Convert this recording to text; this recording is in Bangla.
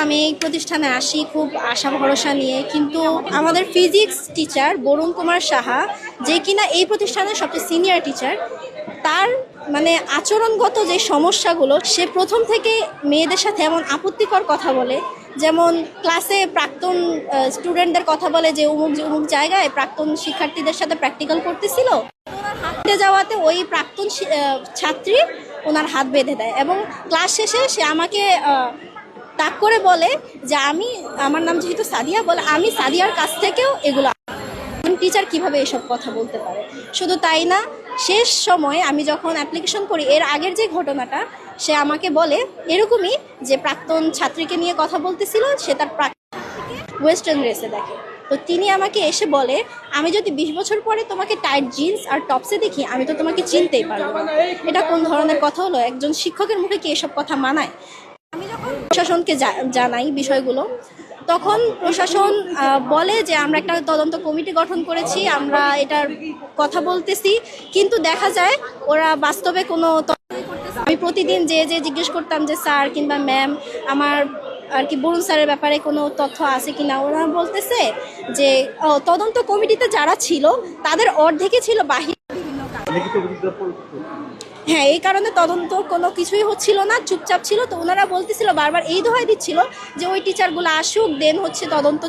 আমি এই প্রতিষ্ঠানে আসি খুব আশা ভরসা নিয়ে, কিন্তু আমাদের ফিজিক্স টিচার বরুণ কুমার সাহা, যে কিনা এই প্রতিষ্ঠানের সবচেয়ে সিনিয়র টিচার, তার মানে আচরণগত যে সমস্যাগুলো, সে প্রথম থেকে মেয়েদের সাথে এমন আপত্তিকর কথা বলে, যেমন ক্লাসে প্রাক্তন স্টুডেন্টদের কথা বলে যে অমুক জায়গায় প্রাক্তন শিক্ষার্থীদের সাথে প্র্যাকটিক্যাল করতেছিল, হাঁটতে যাওয়াতে ওই প্রাক্তন ছাত্রী ওনার হাত বেঁধে দেয় এবং ক্লাস শেষে সে আমাকে তাক করে বলে যে আমার নাম যেহেতু সাদিয়া, বলে আমি সাদিয়ার কাছ থেকেও এগুলো। টিচার কিভাবে এসব কথা বলতে পারে? শুধু তাই না, শেষ সময়ে আমি যখন অ্যাপ্লিকেশন করি, এর আগের যে ঘটনাটা, সে আমাকে বলে এরকমই যে প্রাক্তন ছাত্রীকে নিয়ে কথা বলতেছিল, সে তার ওয়েস্টার্ন ড্রেসে দেখে। তো তিনি আমাকে এসে বলে, আমি যদি 20 বছর পরে তোমাকে টাইট জিন্স আর টপসে দেখি, আমি তো তোমাকে চিনতেই পারবো না। এটা কোন ধরনের কথা হলো? একজন শিক্ষকের মুখে কি এসব কথা মানায়? আমি যখন প্রশাসনকে জানাই বিষয়গুলো, তখন প্রশাসন বলে যে আমরা একটা তদন্ত কমিটি গঠন করেছি, আমরা এটার কথা বলতেছি, কিন্তু দেখা যায় ওরা বাস্তবে কোনো। আমি প্রতিদিন যে জিজ্ঞেস করতাম যে স্যার কিংবা ম্যাম, আমার আর কি বরুণ স্যারের ব্যাপারে কোনো তথ্য আছে কিনা, ওরা বলতেছে যে তদন্ত কমিটিতে যারা ছিল তাদের অর্ধেকই ছিল বাহির। হ্যাঁ, এই কারণে তদন্ত কোনো কিছুই হচ্ছিল না, চুপচাপ ছিল। তো ওনারা বলতেছিল, বারবার এই দোহাই দিচ্ছিল যে ওই টিচারগুলো আসুক, দেন হচ্ছে তদন্ত